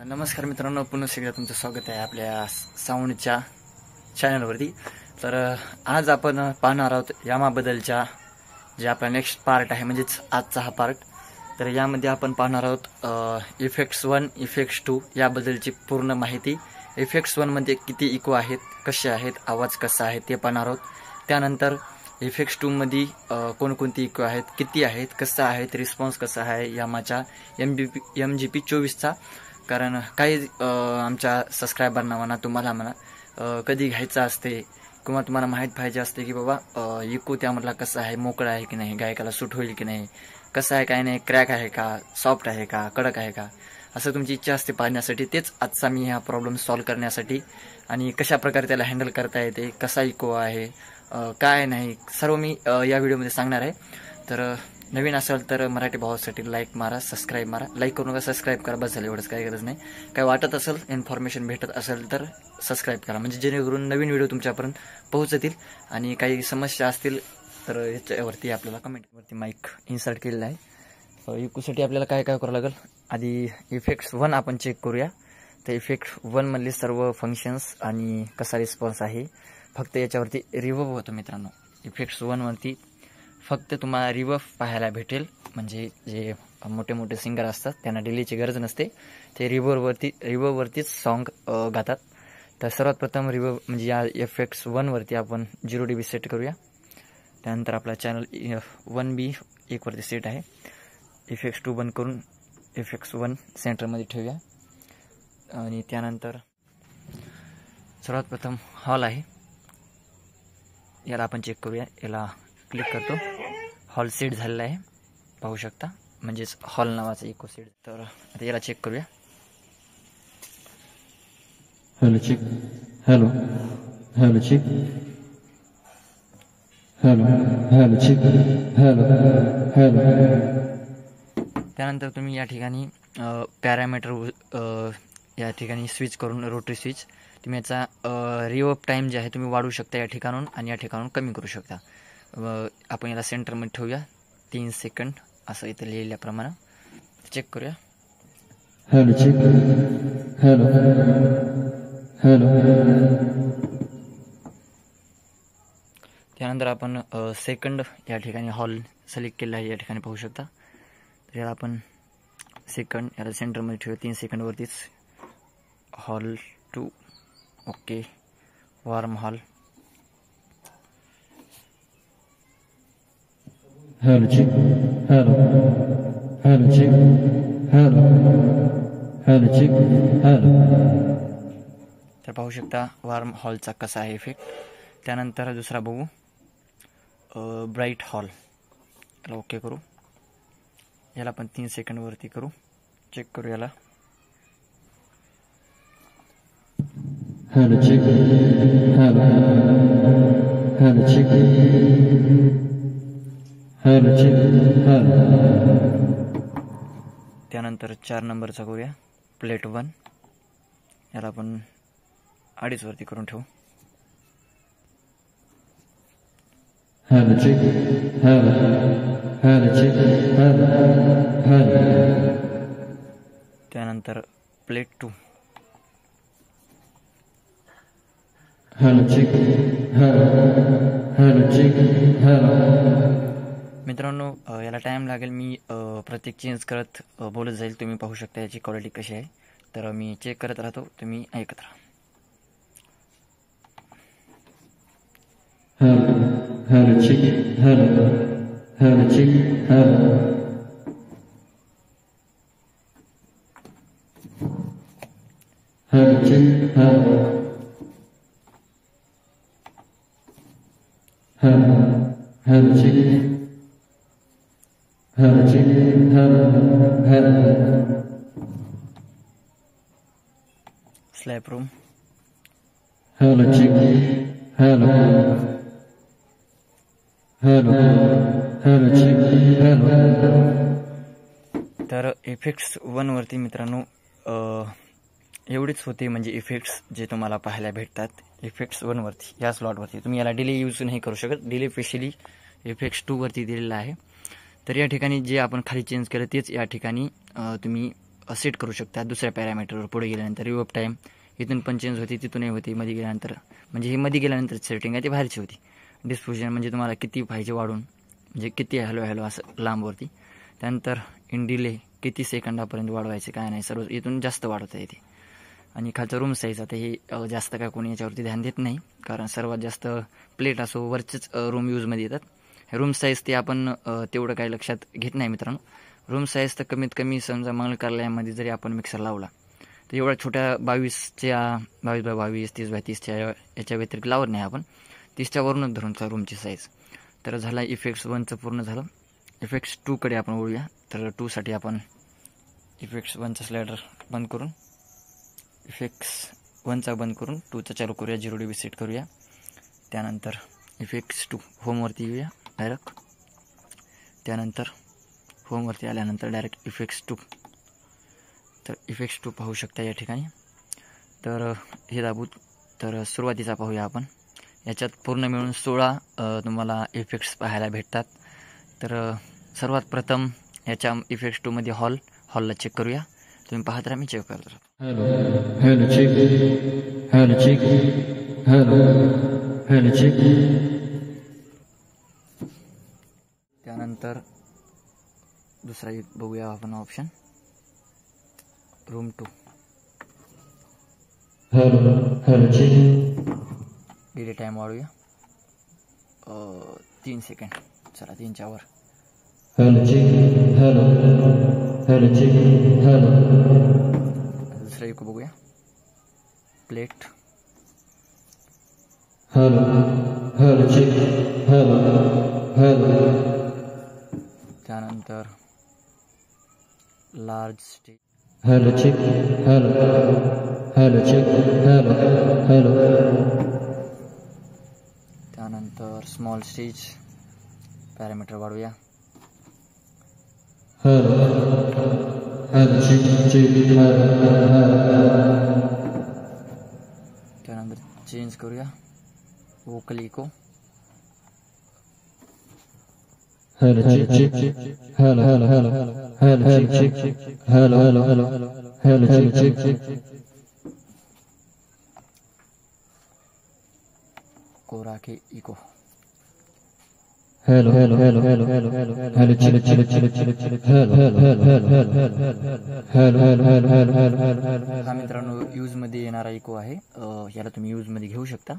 नमस्कार मित्रांनो, पुन्हा एकदा तुमचं स्वागत आहे आपल्या साऊंडच्या चॅनलवरती। तर आज आपण पाहणार आहोत यामाबद्दलच्या जे आपला नेक्स्ट पार्ट आहे, म्हणजेच आजचा हा पार्ट। तर यामध्ये आपण पाहणार आहोत इफेक्ट्स 1 इफेक्ट्स 2 याबद्दलची पूर्ण माहिती। इफेक्ट्स 1 मध्ये किती इको आहेत, कसे आहेत, आवाज कसा आहे ते पाहणार आहोत। त्यानंतर इफेक्ट्स 2 मध्ये कोणकोणती इको आहेत, किती आहेत, कसा आहेत, रिस्पॉन्स कसा आहे यामाच्या MGP 24चा। कारण काही आमच्या सबस्क्रायबरना म्हणा, तुम्हाला म्हणा, कधी घ्यायचं असते किंवा तुम्हाला माहीत पाहिजे असते की बाबा इको त्यामधला कसा आहे, मोकळा आहे की नाही, गायकाला सूट होईल की नाही, कसं आहे काय नाही, क्रॅक आहे का, सॉफ्ट आहे का, कडक आहे का, असं तुमची इच्छा असते पाहण्यासाठी। तेच आजचा मी हा प्रॉब्लेम सॉल्व्ह करण्यासाठी आणि कशा प्रकारे त्याला हँडल करता येते, कसा इको आहे, काय नाही, सर्व मी या व्हिडिओमध्ये सांगणार आहे। तर नवीन असेल तर मराठी भावासाठी लाईक मारा, सबस्क्राईब मारा। लाईक करू नका, सबस्क्राईब करा, बस झालं, एवढंच, काही गरज नाही। काय वाटत असेल, इन्फॉर्मेशन भेटत असेल तर सबस्क्राईब करा, म्हणजे जेणेकरून नवीन व्हिडिओ तुमच्यापर्यंत पोहोचतील। आणि काही समस्या असतील तर याच्यावरती आपल्याला कमेंटवरती माईक इन्सर्ट केलेला आहे। इकोसाठी आपल्याला काय काय करावं लागेल, आधी इफेक्ट्स 1 आपण चेक करूया। तर इफेक्ट 1 मधले सर्व फंक्शन्स आणि कसा रिस्पॉन्स आहे, फक्त याच्यावरती रिवर्ब होतो मित्रांनो। इफेक्ट्स 1 वरती फक्त तुम्हाला रिवर्ब पाहायला भेटेल, म्हणजे जे मोठे मोठे सिंगर असतात त्यांना डिलेची गरज नसते, ते रिवर्बवरतीच सॉन्ग गातात। तर सर्वात प्रथम रिवर्ब म्हणजे या इफेक्ट्स 1 वरती आपण 0 dB सेट करूया। त्यानंतर आपला चॅनल 1B 1 वरती सेट आहे। इफेक्ट्स 2 बंद करून इफेक्ट्स 1 सेंटरमध्ये ठेवूया। आणि त्यानंतर सर्वात प्रथम हॉल आहे, याला आपण चेक करूया। याला क्लिक करतो, हॉल सेट झालेला आहे, पाहू शकता, म्हणजेच हॉल नावाचा इको सेट। तर आता याला चेक करूया। Hello check, hello hello check, hello hello check, hello hello. त्यानंतर तुम्ही या ठिकाणी पॅरामीटर या ठिकाणी स्विच करून, रोटरी स्विच, तुम्ही याचा रिवर्ब टाइम जे आहे तुम्ही वाढवू शकता या ठिकाणून, आणि या ठिकाणून कमी करू शकता। आपण याला सेंटरमध्ये ठेवूया, 3 सेकंद असं इथे लिहिल्याप्रमाणे चेक करूया। Hello check, hello hello. त्यानंतर आपण सेकंड या ठिकाणी हॉल सिलेक्ट केला आहे, या ठिकाणी पाहू शकता। तर याला आपण सेकंड याला सेंटरमध्ये ठेवूया, 3 सेकंडवरतीच hall 2, okay, warm hall. Hello check, hello hello check, hello hello check, hello. तर पाहू शकता वॉर्म हॉलचा कसा आहे इफेक्ट। त्यानंतर दुसरा बघू, ब्राईट हॉल, याला ओके करू। याला आपण 3 सेकंडवरती करू, चेक करू याला। Hello check, hello hello check, hello check, hello. त्यानंतर 4 नंबरचा करूया, प्लेट 1, याला आपण 2.5 वरती करून ठेवू। Hello check, hello hello check, hello hello. त्यानंतर plate 2, hello check, hello hello check, hello. मित्रांनो याला टाइम लागेल, मी प्रत्येक चेंज करत बोलत जाईल, तुम्ही पाहू शकता याची क्वालिटी कशी आहे। तर मी चेक करत राहतो, तुम्ही ऐकत राहा। Hello hello check, hello hello check, hello. Hello check, hello hello hello check, hello check, hello hello. Slap room, hello check, hello hello hello check, hello. तर इफेक्ट्स 1 वरती मित्रांनो एवढीच होती, म्हणजे इफेक्ट्स जे तुम्हाला पाहायला भेटतात इफेक्ट्स 1 वरती, या स्लॉटवरती। तुम्ही याला डिले यूज नाही करू शकत, डिले स्पेशली इफेक्ट्स 2 वरती दिलेला आहे। तर या ठिकाणी जे आपण खाली चेंज केलं तेच या ठिकाणी तुम्ही सेट करू शकता दुसऱ्या पॅरामीटरवर पुढे गेल्यानंतर. रिवर्ब टाईम इथून पण चेंज होती, तिथूनही होती मध्ये गेल्यानंतर. म्हणजे हे मध्ये गेल्यानंतर सेटिंग आहे ती बाहेरची होती. डिस्पोजिशन म्हणजे तुम्हाला किती पाहिजे वाढून, म्हणजे किती हॅलो असं लांबवरती. त्यानंतर इन डिले किती सेकंदापर्यंत वाढवायचे काय नाही, सर्व इथून जास्त वाढवता येते. आणि खालचं रूम साईज आता हे जास्त काय कोणी याच्यावरती ध्यान देत नाही, कारण सर्वात जास्त प्लेट असो वरचेच रूम यूजमध्ये येतात. रूम साईज ते आपण तेवढं काही लक्षात घेत नाही मित्रांनो. रूम साईज तर कमीत कमी समजा मंगल कार्यालयामध्ये जरी आपण मिक्सर लावला तर एवढ्या छोट्या 22x22, 30x30च्या याच्या व्यतिरिक्त लावत नाही आपण. 30च्या वरूनच धरून रूमची साईज. तर झाला इफेक्ट्स 1चं पूर्ण झालं. इफेक्ट्स 2कडे आपण वळूया. तर 2साठी आपण इफेक्ट्स 1चा स्लायडर बंद करून इफेक्ट्स 1चा बंद करून 2चा चालू करूया. 0 dB सेट करूया. त्यानंतर इफेक्ट्स 2 होमवरती येऊया डायरेक्ट. त्यानंतर होमवरती आल्यानंतर डायरेक्ट इफेक्ट्स 2. तर इफेक्ट्स 2 पाहू शकता या ठिकाणी. तर हे दाबू. तर सुरुवातीचा पाहूया आपण. याच्यात पूर्ण मिळून 16 तुम्हाला इफेक्ट्स पाहायला भेटतात. तर सर्वात प्रथम याच्या इफेक्ट्स 2मध्ये हॉलला चेक करूया. तुम्ही पाहत राहा, मी चेक करत राहतो. Hello check, hello check, hello check. त्यानंतर दुसरा एक बघूया आपण option, room 2. Hello check. Delay time वाढूया 3 सेकंड. चला 3च्या वर. हॅलो चेक, हॅलो चेक, दुसरा एक बघूया, प्लेट. Hello check, hello. त्यानंतर large stage. Hello check, hello check, hello. त्यानंतर स्मॉल स्टेज पॅरामीटर वाढवूया. हॅलो चेक, त्यानंतर चेंज करूया vocal echo. Hello check, hello check, hello check. Karaoke echo. Hello check, हा मित्रांनो यूजमध्ये येणारा इको आहे. याला तुम्ही यूजमध्ये घेऊ शकता.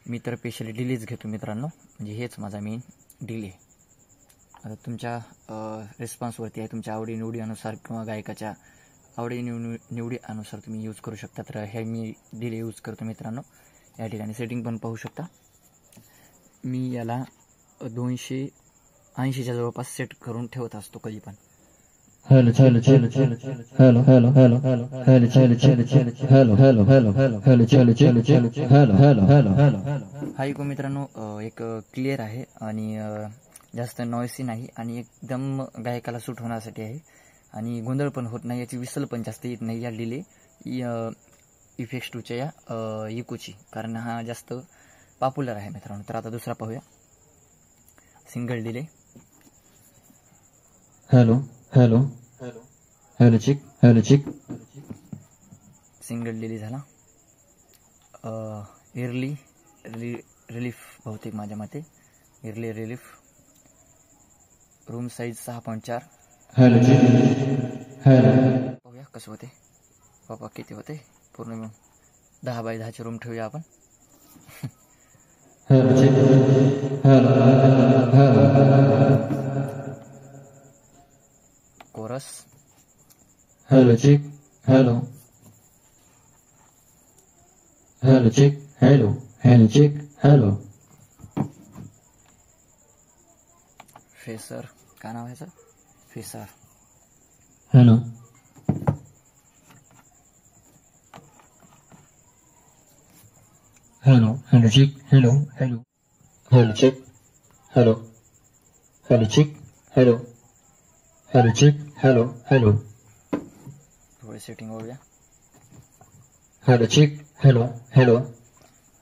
मी तर स्पेशली डिलेच घेतो मित्रांनो, म्हणजे हेच माझा मेन डिले. आता तुमच्या रिस्पॉन्सवरती आहे, तुमच्या आवडीनिवडीनुसार किंवा गायकाच्या आवडीनिवडीनुसार तुम्ही यूज करू शकता. तर हे मी डिले यूज करतो मित्रांनो. या ठिकाणी सेटिंग पण पाहू शकता. मी याला 280च्या जवळपास सेट करून ठेवत असतो कधी पण. हॅलो हा इको मित्रांनो एक क्लिअर आहे आणि जास्त नॉइसी नाही आणि एकदम गायकाला सूट होण्यासाठी आहे आणि गोंधळ पण होत नाही. याची विसल पण जास्त येत नाही या डिले इफेक्ट्स 2च्या या इकोची, कारण हा जास्त पॉप्युलर आहे मित्रांनो. तर आता दुसरा पाहूया, single delay. Hello check. Single delay झाला. इयरली रिलीफ बहुतेक माझ्या मते early relief. Room size 6.4. Hello check, पाहूया कसं होते. बाबा किती होते पूर्ण मिळून. 10x10चे रूम ठेवूया आपण. Hello check, chorus. Hello check, hello check. Phaser, काय नाव आहे याचं, phaser. Hello check, hello check, hello. थोडे सेटिंग होऊया. Hello check, hello.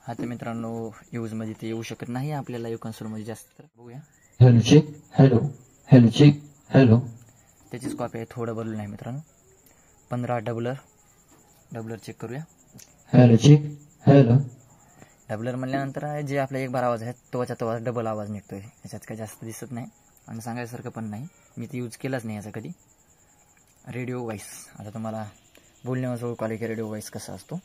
हा तर मित्रांनो यूजमध्ये ते येऊ शकत नाही आपल्याला यू कन्सोलमध्ये जास्त. तर बघूया. Hello check, hello check, hello. त्याचीच कॉपी आहे, थोडं बदलून आहे मित्रांनो. 15 डबलर चेक करूया. Hello check. हॅलो. डबलर म्हणल्यानंतर जे आपला एक बार आवाज आहे तोच्या तो डबल आवाज निघतोय. याच्यात काही जास्त दिसत नाही आणि सांगायसारखं पण नाही. मी ते यूज केलाच नाही याचा कधी. रेडिओ व्हॉइस, आता तुम्हाला बोलण्यावर कॉल की रेडिओ व्हॉइस कसा असतो.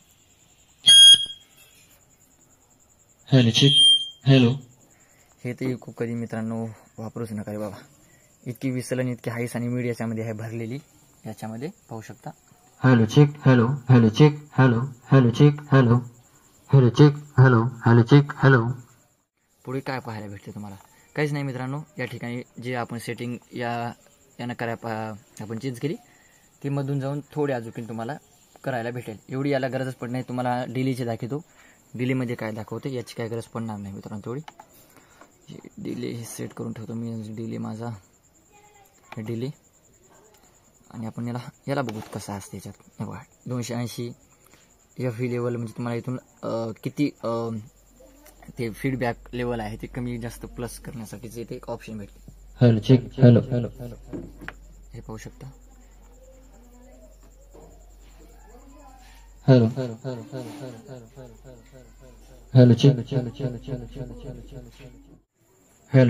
Hello check. हॅलो. हे ते खूप कधी मित्रांनो वापरूच नका रे बाबा. इतकी विचलन इतकी हाईस आणि मिड याच्यामध्ये आहे भरलेली. याच्यामध्ये पाहू शकता. Hello check. Hello. Hello check. Hello. Hello check. Hello. Hello check. Hello. Hello check. Hello. पुढे काय पाहायला भेटते तुम्हाला? काहीच नाही मित्रांनो. या ठिकाणी जे आपण सेटिंग यानं आपण चेंज केली ती मधून जाऊन थोडी अजून तुम्हाला करायला भेटेल. एवढी याला गरजच पडत नाही. तुम्हाला डिलीचे दाखवतो. डिलीमध्ये काय दाखवते याची काय गरज पडणार नाही मित्रांनो. थोडी डिले हे सेट करून ठेवतो मी. डिले माझा डिले आणि आपण याला बघू कसं असते याच्यात. बघा 280 एफ लेवल म्हणजे तुम्हाला इथून किती ते फीडबॅक लेवल आहे ते कमी जास्त प्लस करण्यासाठीचे ते एक ऑप्शन भेटते. Hello check. हॅलो. हॅलो. हे पाहू शकता. Hello. Hello check. Hello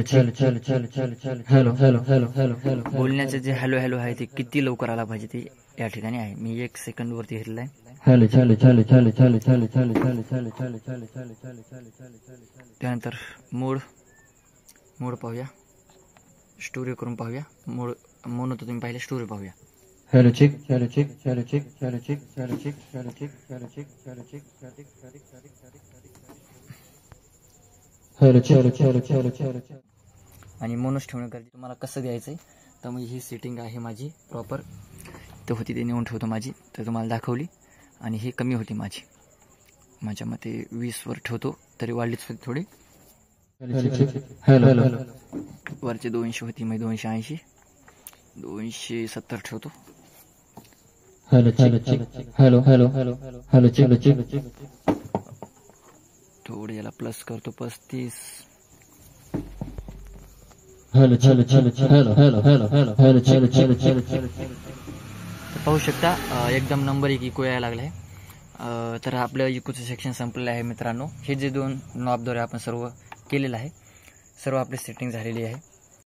check. Hello. Hello. Hello. Hello. Hello. बोलण्याचं जे हॅलो हॅलो आहे ते किती लवकर आला पाहिजे ते या ठिकाणी आहे. मी 1 सेकंद वरती घेतलं आहे. हॅलो. त्यानंतर मोड पाहूया. स्टोरी करून पाहूया. मोनो तर तुम्ही पाहिले. स्टोरी पाहूया. Hello check. Hello check. Hello check. Hello check. Hello check. Hello check. Hello check. Hello check. Hello check. आणि मोनोच ठेवण्याकरता तुम्हाला कसं द्यायचंय तर मग ही सेटिंग आहे माझी प्रॉपर. तर होती ते नेऊन ठेवतो माझी. तर तुम्हाला दाखवली. आणि ही कमी होती माझ्या मते 20 वर ठेवतो तरी वाढलीच होती थोडी. हॅलो. वरचे 200 होती मग 280 270 ठेवतो. Hello check. Hello. Hello. Hello check. थोडे याला प्लस करतो 35. हॅलो. पाहू शकता एकदम नंबर 1 इको यायला लागलाय. तर आपलं इकोचं सेक्शन संपलेलं आहे मित्रांनो. हे जे 2 नॉबद्वारे आपण सर्व केलेलं आहे. सर्व आपली सेटिंग झालेली आहे.